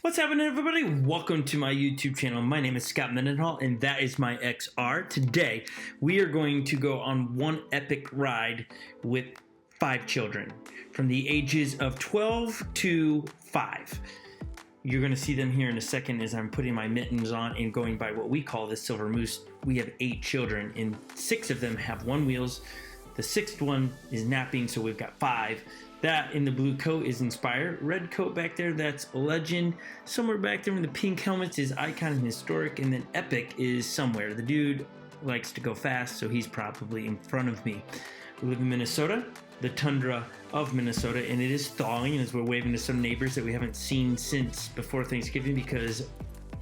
What's happening, everybody? Welcome to my YouTube channel. My name is Scot Mendenhall, and that is my XR. Today, we are going to go on one epic ride with 5 children from the ages of 12 to 5. You're going to see them here in a second as I'm putting my mittens on and going by what we call the Silver Moose. We have 8 children, and 6 of them have one-wheels. The 6th one is napping, so we've got 5. That in the blue coat is Inspire. Red coat back there, that's Legend. Somewhere back there in the pink helmets is Icon and Historic. And then Epic is somewhere. The dude likes to go fast, so he's probably in front of me. We live in Minnesota, the tundra of Minnesota, and it is thawing as we're waving to some neighbors that we haven't seen since before Thanksgiving because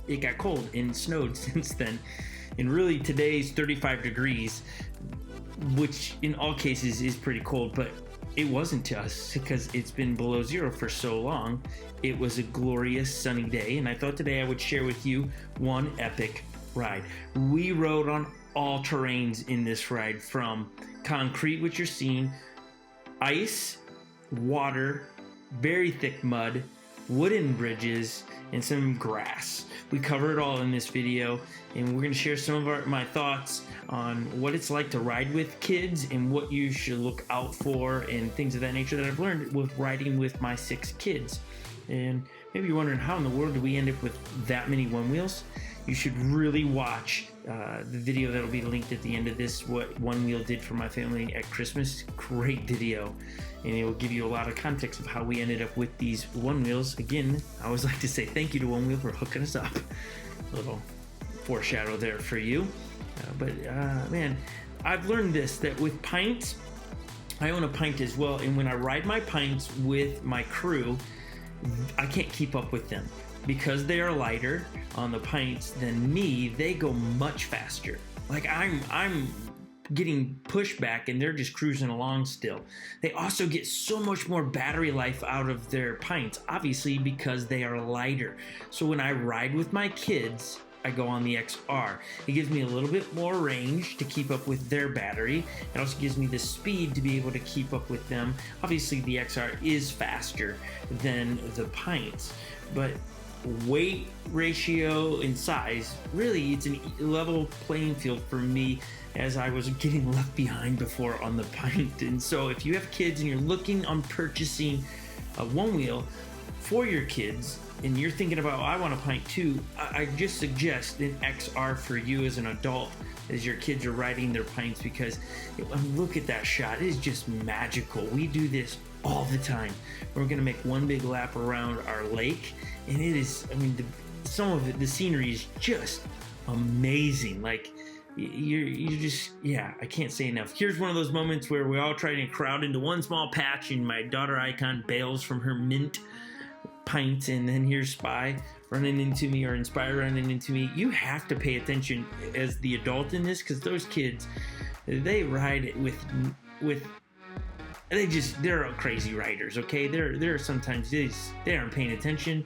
it got cold and snowed since then. And really today's 35 degrees, which in all cases is pretty cold, but it wasn't to us because it's been below zero for so long. It was a glorious sunny day, and I thought today I would share with you one epic ride. We rode on all terrains in this ride, from concrete, which you're seeing, ice, water, very thick mud, wooden bridges, and some grass. We cover it all in this video, and we're going to share some of my thoughts on what it's like to ride with kids and what you should look out for and things of that nature that I've learned with riding with my 6 kids. And maybe you're wondering, how in the world do we end up with that many one-wheels? You should really watch the video that'll be linked at the end of this, what Onewheel did for my family at Christmas. Great video, and it will give you a lot of context of how we ended up with these one-wheels. Again, I always like to say thank you to Onewheel for hooking us up. A little foreshadow there for you. Man, I've learned this, that with pints, I own a pint as well, and when I ride my pints with my crew, I can't keep up with them. Because they are lighter on the pints than me, they go much faster. Like I'm getting pushback and they're just cruising along still. They also get so much more battery life out of their pints, obviously because they are lighter. So when I ride with my kids, I go on the XR. It gives me a little bit more range to keep up with their battery. It also gives me the speed to be able to keep up with them. Obviously the XR is faster than the pints, but weight ratio and size, really it's a level playing field for me, as I was getting left behind before on the pint. And so if you have kids and you're looking on purchasing a one-wheel for your kids and you're thinking about, oh, I want a pint too, I just suggest an XR for you as an adult as your kids are riding their pints, because look at that shot. It is just magical. We do this all the time. We're gonna make one big lap around our lake, and it is, I mean, some of it, the scenery is just amazing. Like, you're just, yeah, I can't say enough. Here's one of those moments where we all try to crowd into one small patch, and my daughter Icon bails from her mint pint, and then here's Spy running into me, or Inspire running into me. You have to pay attention as the adult in this, because those kids, they ride it with they're crazy riders, okay? They're sometimes they aren't paying attention,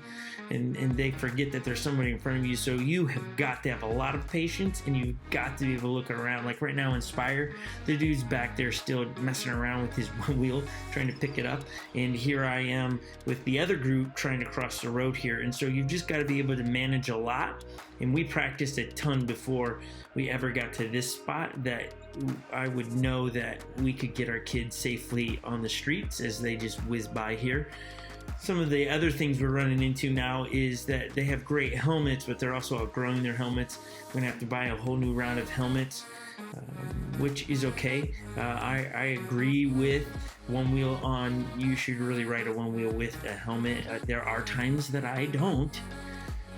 and they forget that there's somebody in front of you. So you have got to have a lot of patience, and you've got to be able to look around. Like right now, Inspire, the dude's back there still messing around with his one wheel, trying to pick it up. And here I am with the other group trying to cross the road here. And so you've just got to be able to manage a lot. And we practiced a ton before we ever got to this spot, that I would know that we could get our kids safely on the streets as they just whiz by here. Some of the other things we're running into now is that they have great helmets, but they're also outgrowing their helmets. We're gonna have to buy a whole new round of helmets, which is okay. I agree with one-wheel on, you should really ride a one-wheel with a helmet. There are times that I don't.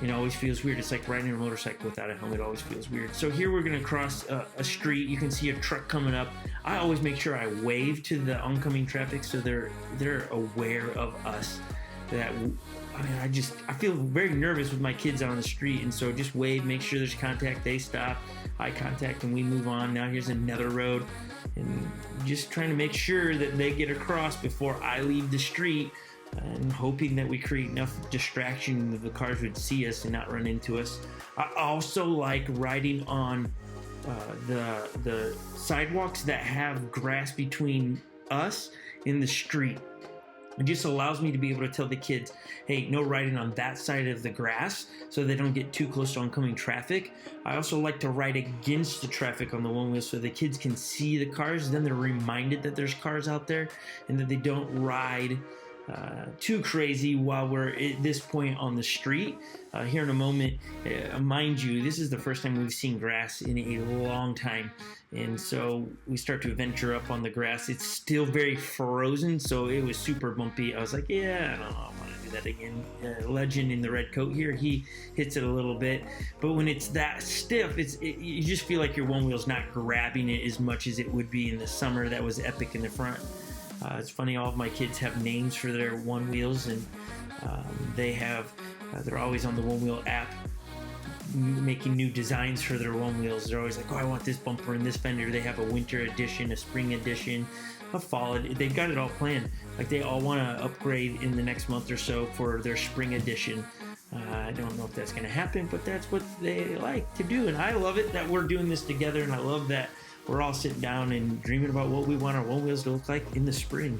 It always feels weird. It's like riding a motorcycle without a helmet. It always feels weird. So here we're gonna cross a street. You can see a truck coming up. I always make sure I wave to the oncoming traffic so they're aware of us. That, I mean, I feel very nervous with my kids out on the street, and so just wave, make sure there's contact, they stop, eye contact, and we move on. Now here's another road, and just trying to make sure that they get across before I leave the street, and hoping that we create enough distraction that the cars would see us and not run into us. I also like riding on the sidewalks that have grass between us and the street. It just allows me to be able to tell the kids, hey, no riding on that side of the grass so they don't get too close to oncoming traffic. I also like to ride against the traffic on the one wheel so the kids can see the cars. Then they're reminded that there's cars out there and that they don't ride too crazy while we're at this point on the street. Here in a moment, mind you, this is the first time we've seen grass in a long time. And so we start to venture up on the grass. It's still very frozen, so it was super bumpy. I was like, yeah, I don't know, I want to do that again. Legend in the red coat here, he hits it a little bit. But when it's that stiff, you just feel like your one wheel's not grabbing it as much as it would be in the summer. That was epic in the front. It's funny, all of my kids have names for their one wheels, and they're always on the One Wheel app making new designs for their one wheels. They're always like, oh, I want this bumper and this fender. They have a winter edition, a spring edition, a fall. They've got it all planned. Like, they all want to upgrade in the next month or so for their spring edition. I don't know if that's going to happen, but that's what they like to do. And I love it that we're doing this together, and I love that we're all sitting down and dreaming about what we want our one wheels to look like in the spring.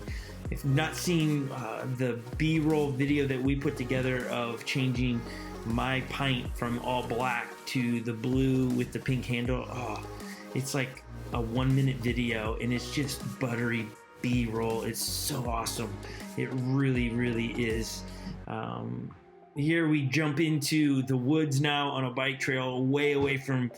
If you've not seen the B-roll video that we put together of changing my pint from all black to the blue with the pink handle, it's like a 1-minute video, and it's just buttery B-roll. It's so awesome. It really, really is. Here we jump into the woods now on a bike trail way away from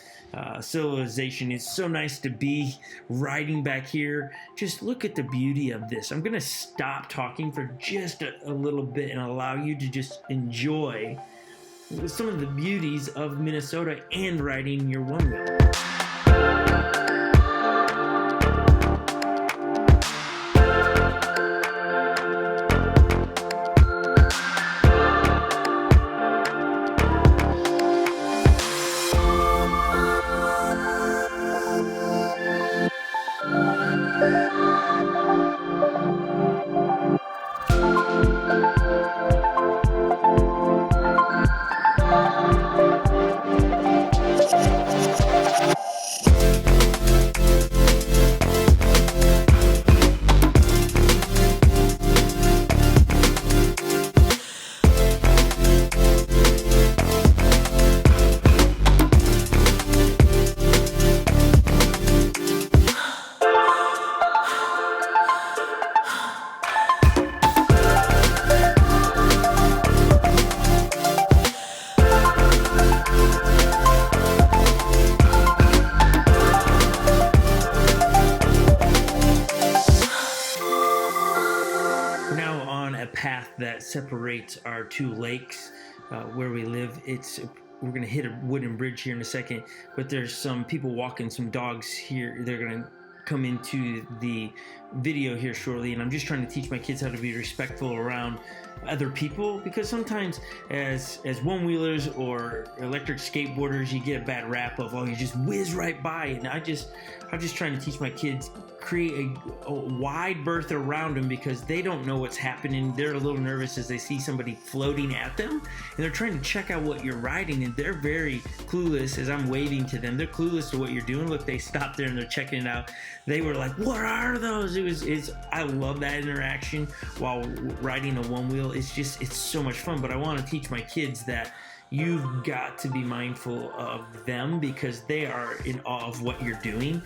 civilization. It's so nice to be riding back here. Just look at the beauty of this. I'm gonna stop talking for just a little bit and allow you to just enjoy some of the beauties of Minnesota and riding your one wheel. That separates our two lakes where we live. We're gonna hit a wooden bridge here in a second, but there's some people walking some dogs here. They're gonna come into the video here shortly, and I'm just trying to teach my kids how to be respectful around other people, because sometimes as one-wheelers or electric skateboarders, you get a bad rap of, oh, you just whiz right by. And I'm just trying to teach my kids, create a wide berth around them, because they don't know what's happening. They're a little nervous as they see somebody floating at them, and they're trying to check out what you're riding, and they're very clueless as I'm waving to them. They're clueless to what you're doing. Look, they stopped there and they're checking it out. They were like, what are those? I love that interaction while riding a one wheel. It's so much fun. But I want to teach my kids that you've got to be mindful of them, because they are in awe of what you're doing.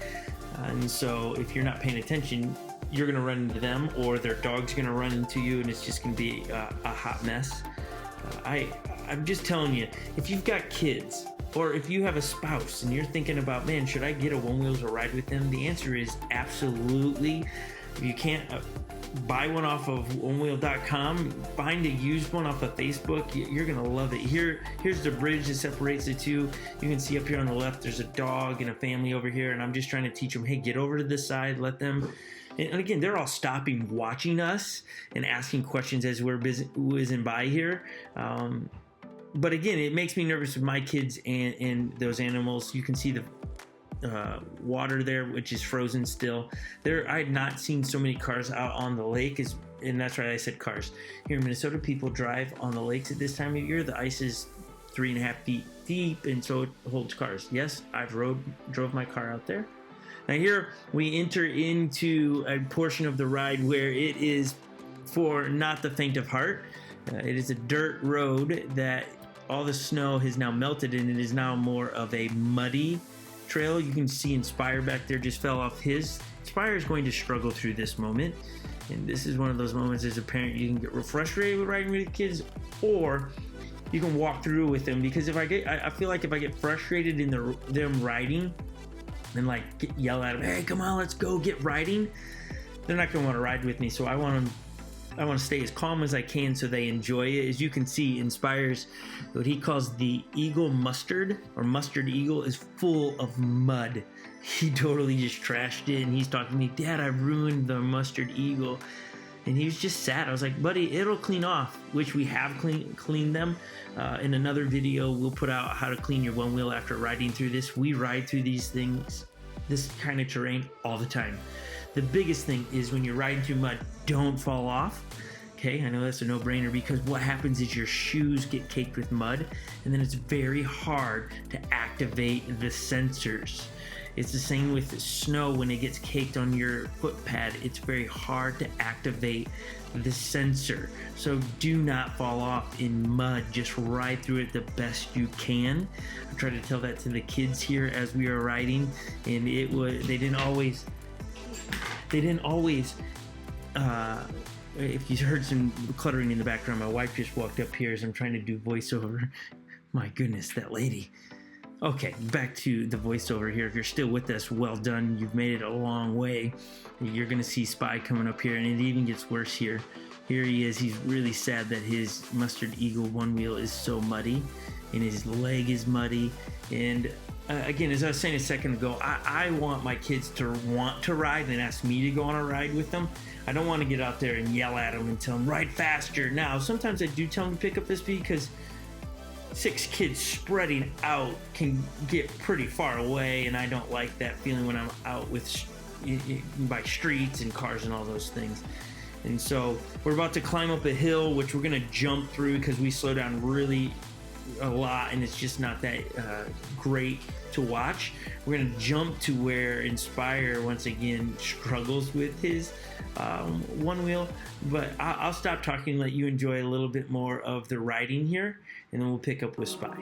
And so if you're not paying attention, you're going to run into them, or their dog's going to run into you, and it's just going to be a hot mess. I'm just telling you, if you've got kids, or if you have a spouse and you're thinking about, man, should I get a one wheel to ride with them? The answer is absolutely. If you can't buy one off of onewheel.com, find a used one off of Facebook. You're gonna love it. Here's the bridge that separates the two. You can see up here on the left, there's a dog and a family over here, and I'm just trying to teach them, hey, get over to this side, let them. And again, they're all stopping, watching us, and asking questions as we're whizzing by here. But again, it makes me nervous with my kids and those animals. You can see the water there, which is frozen still. I had not seen so many cars out on the lake, and that's right, I said cars. Here in Minnesota, people drive on the lakes at this time of year. The ice is 3.5 feet deep, and so it holds cars. Yes, I've drove my car out there. Now here we enter into a portion of the ride where it is for not the faint of heart. It is a dirt road that all the snow has now melted, and it is now more of a muddy trail. You can see Inspire back there just fell off his. Inspire is going to struggle through this moment, and this is one of those moments as a parent you can get real frustrated with riding with the kids, or you can walk through with them, because I feel like if I get frustrated in them riding and like yell at them, hey, come on, let's go get riding, they're not going to want to ride with me. So I want to stay as calm as I can so they enjoy it. As you can see, Inspire's what he calls the Eagle Mustard, or Mustard Eagle, is full of mud. He totally just trashed it, and he's talking to me, Dad, I ruined the Mustard Eagle. And he was just sad. I was like, buddy, it'll clean off, which we have cleaned them. In another video, we'll put out how to clean your one wheel after riding through this. We ride through these things, this kind of terrain, all the time. The biggest thing is when you're riding through mud, don't fall off. Okay, I know that's a no-brainer, because what happens is your shoes get caked with mud, and then it's very hard to activate the sensors. It's the same with snow. When it gets caked on your foot pad, it's very hard to activate the sensor. So do not fall off in mud. Just ride through it the best you can. I try to tell that to the kids here as we are riding, and they didn't always. If you heard some cluttering in the background, my wife just walked up here as I'm trying to do voiceover. My goodness, that lady. Okay, back to the voiceover here. If you're still with us, well done. You've made it a long way. You're going to see Spy coming up here, and it even gets worse here. Here he is. He's really sad that his Mustard Eagle one wheel is so muddy, and his leg is muddy. And again, as I was saying a second ago, I want my kids to want to ride and ask me to go on a ride with them. I don't want to get out there and yell at them and tell them, ride faster. Now, sometimes I do tell them to pick up this speed, because 6 kids spreading out can get pretty far away, and I don't like that feeling when I'm out by streets and cars and all those things. And so we're about to climb up a hill, which we're going to jump through because we slow down really a lot, and it's just not that great to watch. We're going to jump to where Inspire once again struggles with his one wheel, but I'll stop talking and let you enjoy a little bit more of the riding here, and then we'll pick up with Spy.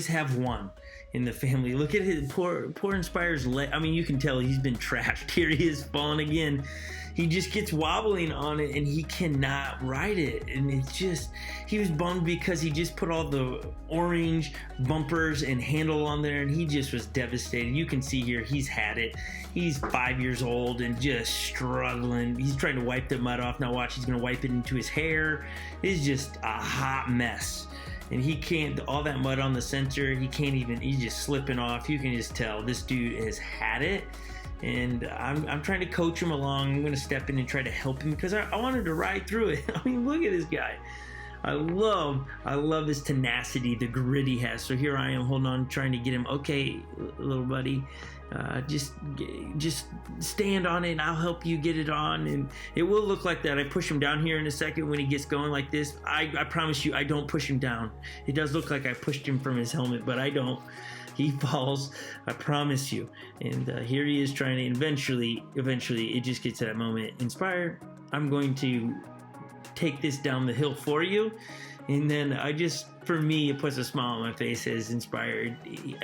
Have one in the family. Look at his poor Inspire's leg. I mean, you can tell he's been trashed. Here he is falling again. He just gets wobbling on it, and he cannot ride it. And it's just, he was bummed because he just put all the orange bumpers and handle on there, and he just was devastated. You can see here, he's had it. He's 5 years old and just struggling. He's trying to wipe the mud off. Now watch, he's gonna wipe it into his hair. It's just a hot mess. And he can't, all that mud on the sensor, he's just slipping off. You can just tell this dude has had it. And I'm trying to coach him along. I'm gonna step in and try to help him, because I wanted to ride through it. I mean, look at this guy. I love his tenacity, the grit he has. So here I am holding on, trying to get him. Okay, little buddy, just stand on it and I'll help you get it on. And it will look like that. I push him down here in a second when he gets going like this. I promise you, I don't push him down. It does look like I pushed him from his helmet, but I don't. He falls, I promise you. And here he is trying to, eventually it just gets to that moment. Inspire, I'm going to take this down the hill for you. And then for me, it puts a smile on my face as Inspired.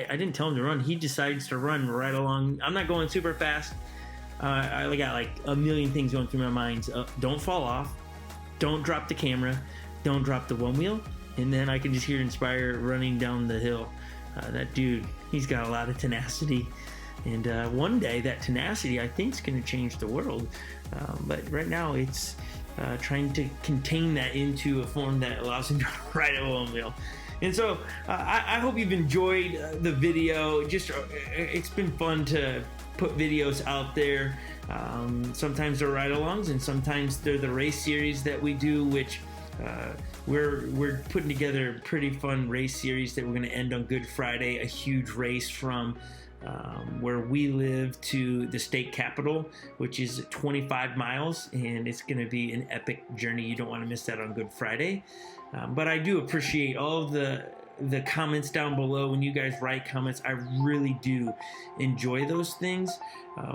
I didn't tell him to run. He decides to run right along. I'm not going super fast. I got like a million things going through my mind. Don't fall off. Don't drop the camera. Don't drop the one wheel. And then I can just hear Inspire running down the hill. That dude, he's got a lot of tenacity. And one day, that tenacity, I think, is going to change the world. But right now, it's trying to contain that into a form that allows him to ride a one wheel. And so I hope you've enjoyed the video. It's been fun to put videos out there. Sometimes they're ride-alongs, and sometimes they're the race series that we do, which we're putting together a pretty fun race series that we're going to end on Good Friday, a huge race from where we live to the state capitol, which is 25 miles, and it's going to be an epic journey. You don't want to miss that on Good Friday. But I do appreciate all of the comments down below. When you guys write comments, I really do enjoy those things.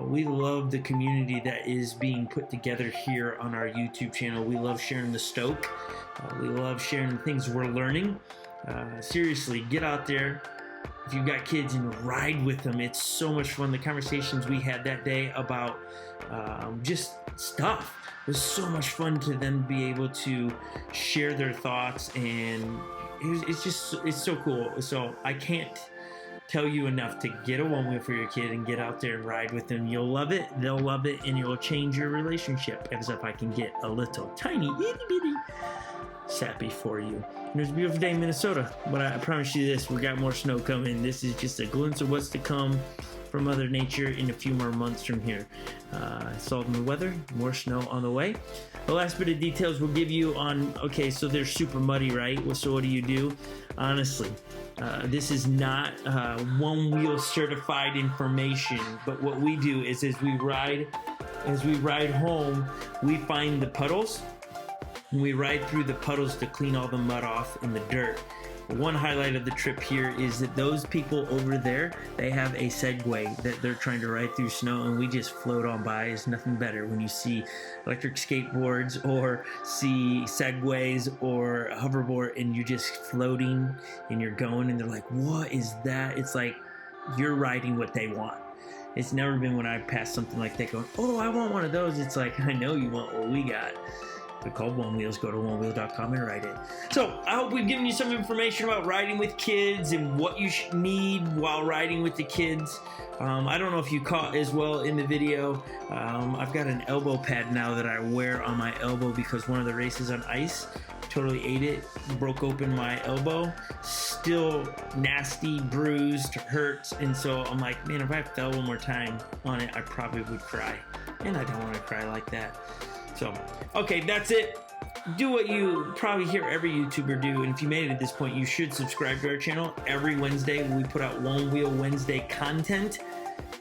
We love the community that is being put together here on our YouTube channel. We love sharing the stoke. We love sharing the things we're learning. Seriously, get out there. If you've got kids, and ride with them. It's so much fun. The conversations we had that day about just stuff was so much fun to them be able to share their thoughts, and it's so cool. So I can't tell you enough to get a one wheel for your kid and get out there and ride with them. You'll love it, they'll love it, and it will change your relationship. As if I can get a little tiny itty bitty sappy for you. And it's a beautiful day in Minnesota, but I promise you this, we got more snow coming. This is just a glimpse of what's to come from Mother Nature in a few more months from here. Salt in the weather, more snow on the way. The last bit of details we'll give you on, okay, so they're super muddy, right? Well, so what do you do? Honestly, this is not one wheel certified information, but what we do is as we ride home, we find the puddles, and we ride through the puddles to clean all the mud off in the dirt. One highlight of the trip here is that those people over there, they have a Segway that they're trying to ride through snow, and we just float on by. It's nothing better when you see electric skateboards or see Segways or a hoverboard, and you're just floating and you're going, and they're like, what is that? It's like you're riding what they want. It's never been when I pass something like that going, oh, I want one of those. It's like, I know you want what we got. They're called One Wheels. Go to onewheel.com and ride it. So I hope we've given you some information about riding with kids and what you need while riding with the kids. I don't know if you caught as well in the video. I've got an elbow pad now that I wear on my elbow because one of the races on ice totally ate it, broke open my elbow. Still nasty, bruised, hurts, and so I'm like, man, if I fell one more time on it, I probably would cry, and I don't want to cry like that. So, okay, that's it. Do what you probably hear every YouTuber do, and if you made it at this point, you should subscribe to our channel. Every Wednesday, we put out Onewheel Wednesday content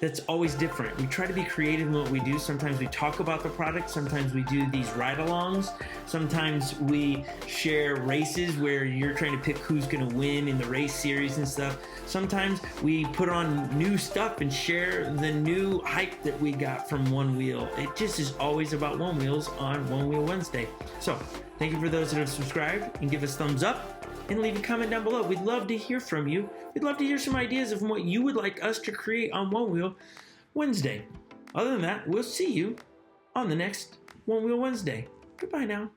that's always different. We try to be creative in what we do. Sometimes we talk about the product. Sometimes we do these ride-alongs. Sometimes we share races where you're trying to pick who's going to win in the race series and stuff. Sometimes we put on new stuff and share the new hype that we got from One Wheel. It just is always about One Wheels on Onewheel Wednesday. So thank you for those that have subscribed, and give us thumbs up and leave a comment down below. We'd love to hear from you. We'd love to hear some ideas of what you would like us to create on Onewheel Wednesday. Other than that, we'll see you on the next Onewheel Wednesday. Goodbye now.